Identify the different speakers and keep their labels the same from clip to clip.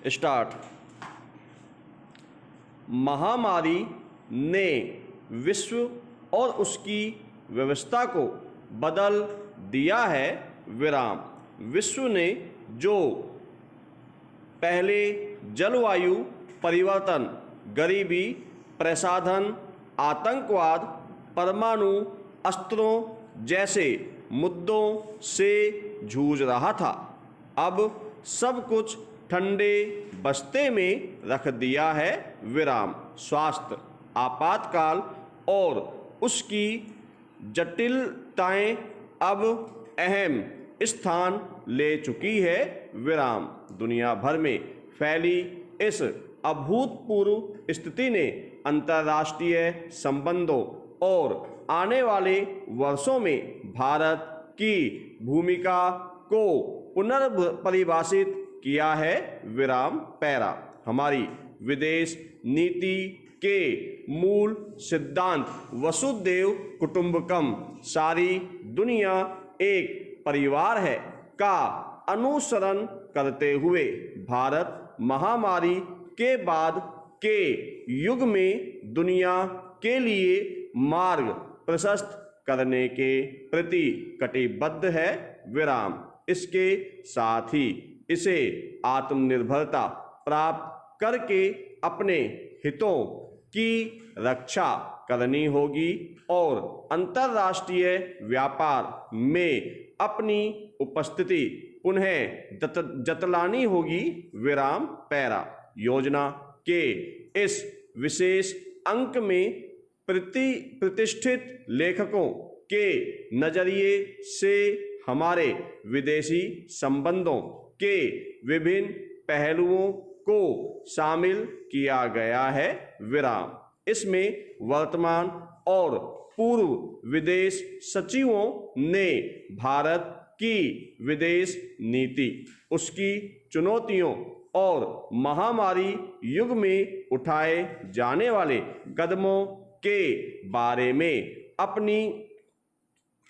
Speaker 1: Start. महामारी ने विश्व और उसकी व्यवस्था को बदल दिया है विराम। विश्व ने जो पहले जलवायु परिवर्तन, गरीबी, प्रसाधन, आतंकवाद, परमाणु अस्त्रों जैसे मुद्दों से जूझ रहा था, अब सब कुछ ठंडे बस्ते में रख दिया है विराम। स्वास्थ्य आपातकाल और उसकी जटिलताएं अब अहम स्थान ले चुकी है विराम। दुनिया भर में फैली इस अभूतपूर्व स्थिति ने अंतर्राष्ट्रीय संबंधों और आने वाले वर्षों में भारत की भूमिका को पुनर्परिभाषित किया है विराम। पैरा। हमारी विदेश नीति के मूल सिद्धांत वसुधैव कुटुंबकम, सारी दुनिया एक परिवार है, का अनुसरण करते हुए भारत महामारी के बाद के युग में दुनिया के लिए मार्ग प्रशस्त करने के प्रति कटिबद्ध है विराम। इसके साथ ही इसे आत्मनिर्भरता प्राप्त करके अपने हितों की रक्षा करनी होगी और अंतर्राष्ट्रीय व्यापार में अपनी उपस्थिति पुनः जतलानी होगी विराम। पैरा। योजना के इस विशेष अंक में प्रतिष्ठित लेखकों के नजरिए से हमारे विदेशी संबंधों के विभिन्न पहलुओं को शामिल किया गया है विराम। इसमें वर्तमान और पूर्व विदेश सचिवों ने भारत की विदेश नीति, उसकी चुनौतियों और महामारी युग में उठाए जाने वाले कदमों के बारे में अपनी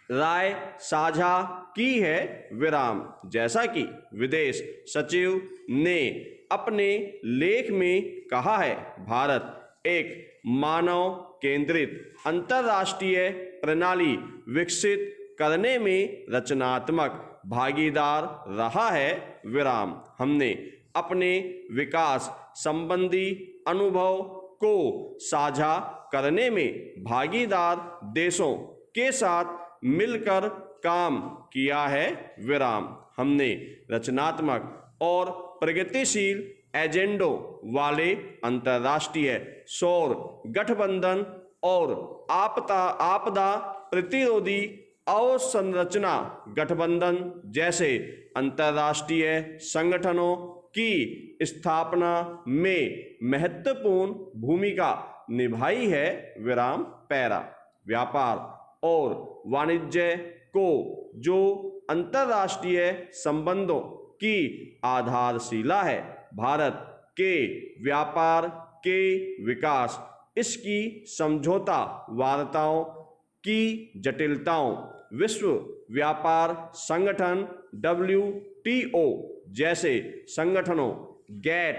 Speaker 1: राय साझा की है विराम। जैसा कि विदेश सचिव ने अपने लेख में कहा है, भारत एक मानव केंद्रित अंतर्राष्ट्रीय प्रणाली विकसित करने में रचनात्मक भागीदार रहा है विराम। हमने अपने विकास संबंधी अनुभव को साझा करने में भागीदार देशों के साथ मिलकर काम किया है विराम। हमने रचनात्मक और प्रगतिशील एजेंडों वाले अंतर्राष्ट्रीय सौर गठबंधन और आपदा प्रतिरोधी अवसंरचना गठबंधन जैसे अंतर्राष्ट्रीय संगठनों की स्थापना में महत्वपूर्ण भूमिका निभाई है विराम। पैरा। व्यापार और वाणिज्य को जो अंतर्राष्ट्रीय संबंधों की आधारशिला है, भारत के व्यापार के विकास, इसकी समझौता वार्ताओं की जटिलताओं, विश्व व्यापार संगठन WTO जैसे संगठनों, गैट,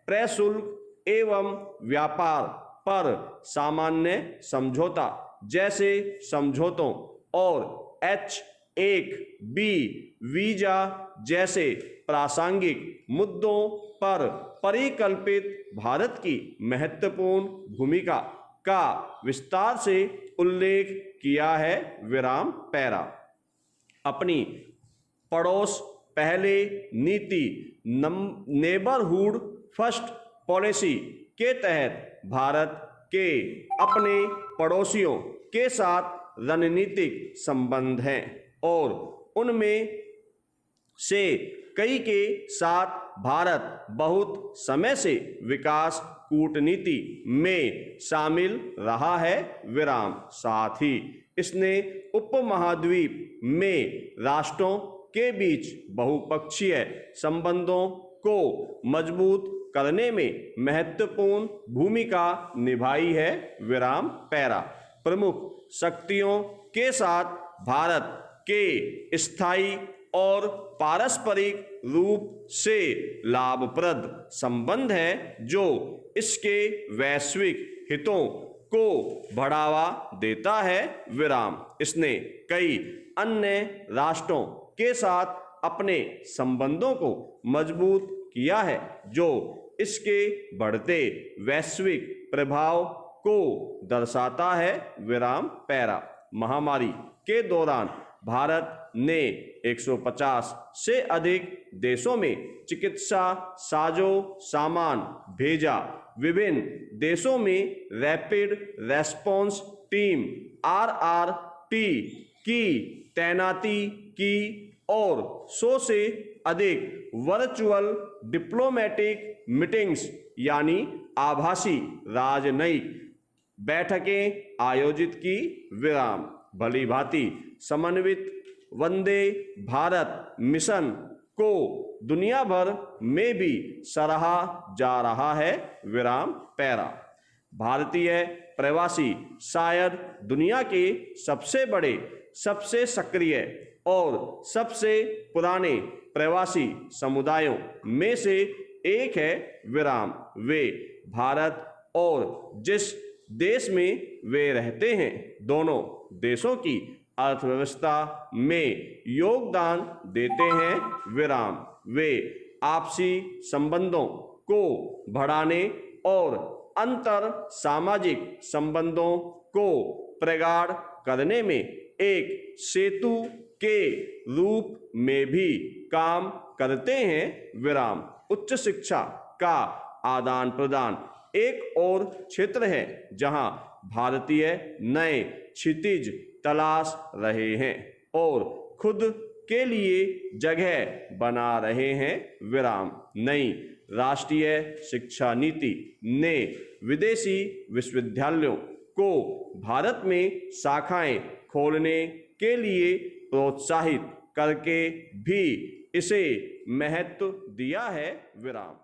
Speaker 1: प्रशुल्क एवं व्यापार पर सामान्य समझौता जैसे समझौतों और H-1B वीजा जैसे प्रासंगिक मुद्दों पर परिकल्पित भारत की महत्वपूर्ण भूमिका का विस्तार से उल्लेख किया है विराम। पैरा। अपनी पड़ोस पहले नीति नेबरहुड फर्स्ट पॉलिसी के तहत भारत के अपने पड़ोसियों के साथ रणनीतिक संबंध हैं और उनमें से कई के साथ भारत बहुत समय से विकास कूटनीति में शामिल रहा है विराम। साथ ही इसने उपमहाद्वीप में राष्ट्रों के बीच बहुपक्षीय संबंधों को मजबूत करने में महत्वपूर्ण भूमिका निभाई है विराम। पैरा। प्रमुख शक्तियों के साथ भारत के स्थायी और पारस्परिक रूप से लाभप्रद संबंध है जो इसके वैश्विक हितों को बढ़ावा देता है, विराम। इसने कई अन्य राष्ट्रों के साथ अपने संबंधों को मजबूत किया है जो इसके बढ़ते वैश्विक प्रभाव को दर्शाता है, विराम, पैरा। महामारी के दौरान भारत ने 150 से अधिक देशों में चिकित्सा साजो सामान भेजा। विभिन्न देशों में रैपिड रेस्पॉन्स टीम RRT की तैनाती की और 100 से अधिक वर्चुअल डिप्लोमेटिक मीटिंग्स यानी आभासी राजनयिक बैठकें आयोजित की, विराम। भली भांति समन्वित वंदे भारत मिशन को दुनिया भर में भी सराहा जा रहा है, विराम, पैरा। भारतीय प्रवासी शायद दुनिया के सबसे बड़े, सबसे सक्रिय और सबसे पुराने प्रवासी समुदायों में से एक है, विराम। वे भारत और जिस देश में वे रहते हैं दोनों देशों की अर्थव्यवस्था में योगदान देते हैं, विराम। वे आपसी संबंधों को बढ़ाने और अंतर सामाजिक संबंधों को प्रगाढ़ करने में एक सेतु के रूप में भी काम करते हैं, विराम। उच्च शिक्षा का आदान प्रदान एक और क्षेत्र है जहां भारतीय नए क्षितिज तलाश रहे हैं और खुद के लिए जगह बना रहे हैं, विराम। नई राष्ट्रीय शिक्षा नीति ने विदेशी विश्वविद्यालयों को भारत में शाखाएं खोलने के लिए प्रोत्साहित करके भी इसे महत्व दिया है, विराम।